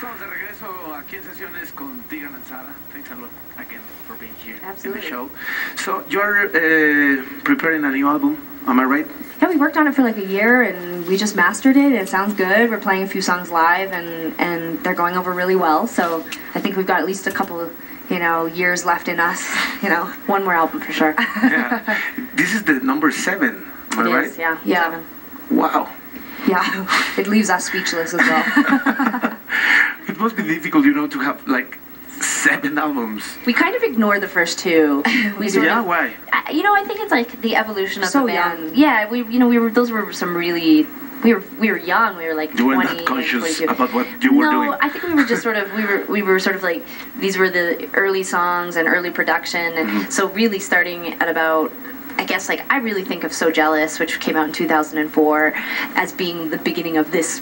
Estamos de regreso aquí en Sesiones con Tegan and Sara. Thanks a lot again for being here Absolutely. in the show. So you're preparing a new album, am I right? Yeah, we worked on it for like a year and we just mastered it. It sounds good. We're playing a few songs live and they're going over really well. So I think we've got at least a couple, years left in us. One more album for sure. Yeah. This is the number 7, am I right? Is, yeah. Yeah. Wow. Yeah, it leaves us speechless as well. It must be difficult, to have like 7 albums. We kind of ignore the first 2. Why? I think it's like the evolution of So the band. young. Yeah, we were. Those were some really. We were young. We were like 20. You were not conscious about what you were doing. No, I think we were just sort of. We were sort of like, these were the early songs and early production, and so really starting at about. I guess I really think of So Jealous, which came out in 2004, as being the beginning of this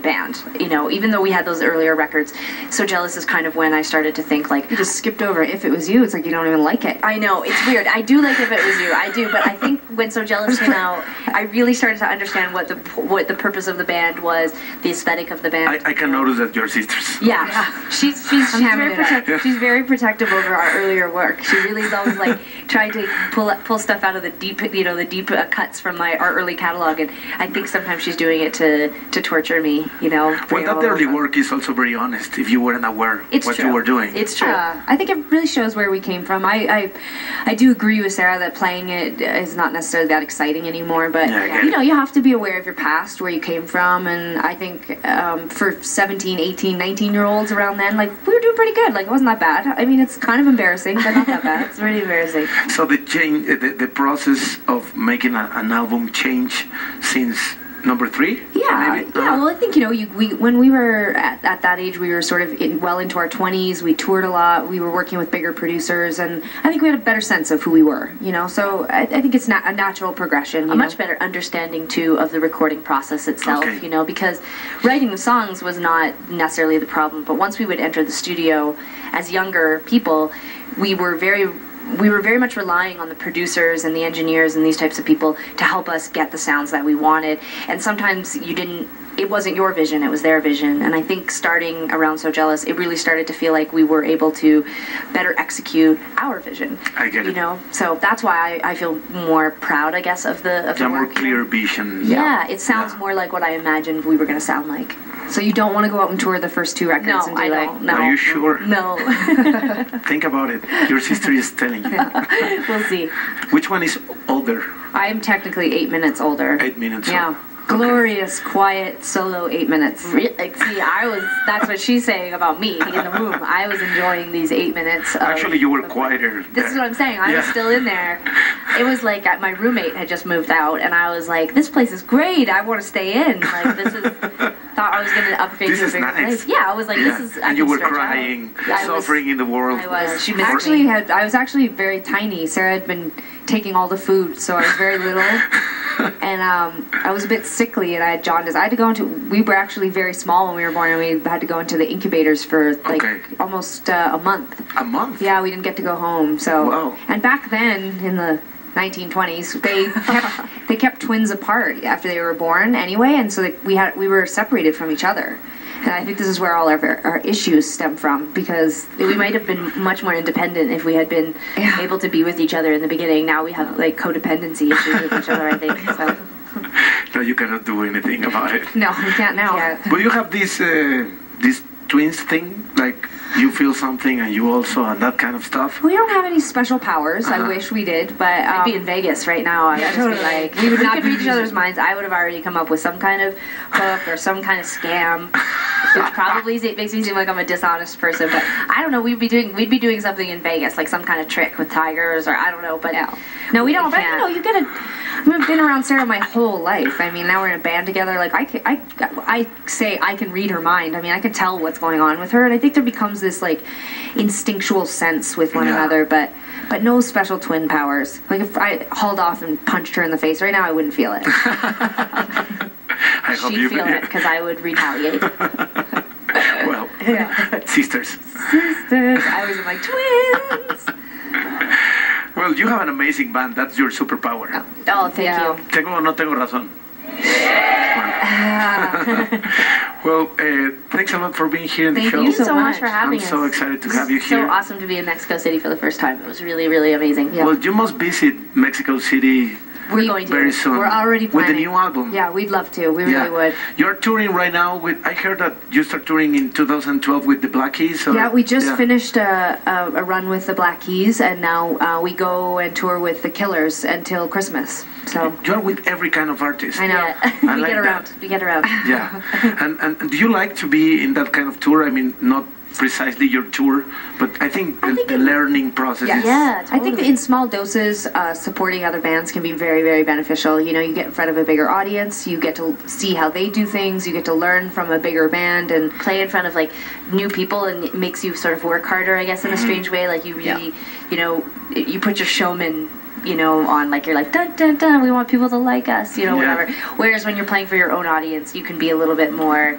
band. Even though we had those earlier records, So Jealous is kind of when I started to think You just skipped over If It Was You. It's like you don't even like it. I know, it's weird. I do like If It Was You. I do, but I think when So Jealous came out, I really started to understand what the purpose of the band was, the aesthetic of the band. I can notice that you're sisters. Yeah. She's very protective over our earlier work. She really is always trying to pull stuff out of the deep cuts from our early catalog, and I think sometimes she's doing it to torture me, Well, that early work is also very honest. If you weren't aware what you were doing, it's true. I think it really shows where we came from. I do agree with Sarah that playing it is not necessarily that exciting anymore, but you have to be aware of your past, where you came from, and I think for 17, 18, 19-year-olds around then, we were doing pretty good. It wasn't that bad. I mean, it's kind of embarrassing, but not that bad. It's really embarrassing. So the process of making an album change since number 3? Yeah, maybe? Well, I think when we were at that age, we were sort of well into our 20s. We toured a lot. We were working with bigger producers, and I think we had a better sense of who we were. So I think it's a natural progression. A much better understanding too of the recording process itself. Okay. Because writing the songs was not necessarily the problem, but once we would enter the studio as younger people, we were very much relying on the producers and the engineers and these types of people to help us get the sounds that we wanted. And sometimes it wasn't your vision, it was their vision. And I think starting around So Jealous, it really started to feel like we were able to better execute our vision. I get it. So that's why I feel more proud, I guess, of the more work. clear vision. Yeah, it sounds more like what I imagined we were going to sound like. So you don't want to go out and tour the first 2 records? No, and do I don't. No. Are you sure? No. Think about it. Your sister is telling you. We'll see. Which one is older? I'm technically 8 minutes older. 8 minutes Yeah. older. Glorious, quiet, solo 8 minutes. See, that's what she's saying about me in the room. I was enjoying these 8 minutes. Actually, you were quieter. This is what I'm saying. I was still in there. It was like my roommate had just moved out, and I was like, this place is great. I want to stay in. Thought I was going to upgrade This to a is bigger nice. place. Yeah, I was like, this is. And you were crying, suffering in the world. I was. She I was actually very tiny. Sarah had been taking all the food, so I was very little. And I was a bit sickly, and I had jaundice. We were actually very small when we were born, and we had to go into the incubators for almost a month. A month? Yeah, we didn't get to go home. So, wow. And back then, in the 1920s, they kept twins apart after they were born anyway, and so we were separated from each other. And I think this is where all our issues stem from, because we might have been much more independent if we had been able to be with each other in the beginning. Now we have codependency issues with each other, I think. So. No, you cannot do anything about it. No, we can't now. But you have this twins thing, you feel something and you also, and that kind of stuff? We don't have any special powers. I wish we did, but I'd be in Vegas right now. I would just be we would not read each other's minds. I would have already come up with some kind of hook or some kind of scam. Which probably makes me seem like I'm a dishonest person, but I don't know. We'd be doing something in Vegas, like some kind of trick with tigers, or I don't know. But no, we don't. But you get I've been around Sarah my whole life. I mean, now we're in a band together. I say I can read her mind. I mean, I can tell what's going on with her, and I think there becomes this instinctual sense with one another, but no special twin powers. If I hauled off and punched her in the face right now, I wouldn't feel it. She'd feel it because I would retaliate. Well, sisters. Sisters. I was like, twins. Well, you have an amazing band. That's your superpower. Oh, thank you. ¿Tengo o no tengo razón? Well, thanks a lot for being here in the show. Thank you so much for having I'm us. so excited to have you It's here. so awesome to be in Mexico City for the first time. It was really, really amazing. Yeah. Well, you must visit Mexico City We're going to. very soon. We're already with the planning. new album. Yeah, we'd love to. We really would. You're touring right now with. I heard that you start touring in 2012 with the Black Keys. Or, Yeah, we just finished a run with the Black Keys, and now we go and tour with the Killers until Christmas. So You're with every kind of artist. I know. Yeah. I like get around. that. We get around. Yeah, and do you like to be in that kind of tour? I mean, not precisely your tour, but I think the learning process Yes. is... Yeah, I think totally. in small doses, supporting other bands can be very, very beneficial. You know, you get in front of a bigger audience, you get to see how they do things, you get to learn from a bigger band, and Play in front of like new people, and it makes you sort of work harder, I guess, in a strange way. Like you really, you know, you put your showman, you know, on, like you're like dun dun dun. We want people to like us, you know, whatever. Whereas when you're playing for your own audience, you can be a little bit more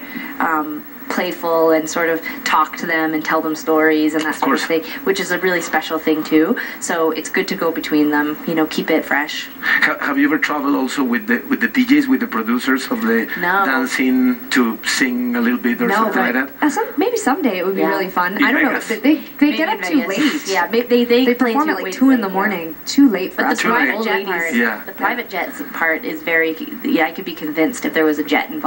playful and sort of talk to them and tell them stories and that sort of thing, which is a really special thing too. So it's good to go between them, you know, keep it fresh. Have you ever traveled also with the DJs, with the producers of the dancing to sing a little bit or something like that? maybe someday it would be really fun. In I don't Vegas. know. They get up too late. Yeah, they play perform too at like late, 2 in the yeah. morning. Too late for But us. the private old jet ladies. part, Yeah. the private jets part is very. Yeah, I could be convinced if there was a jet involved.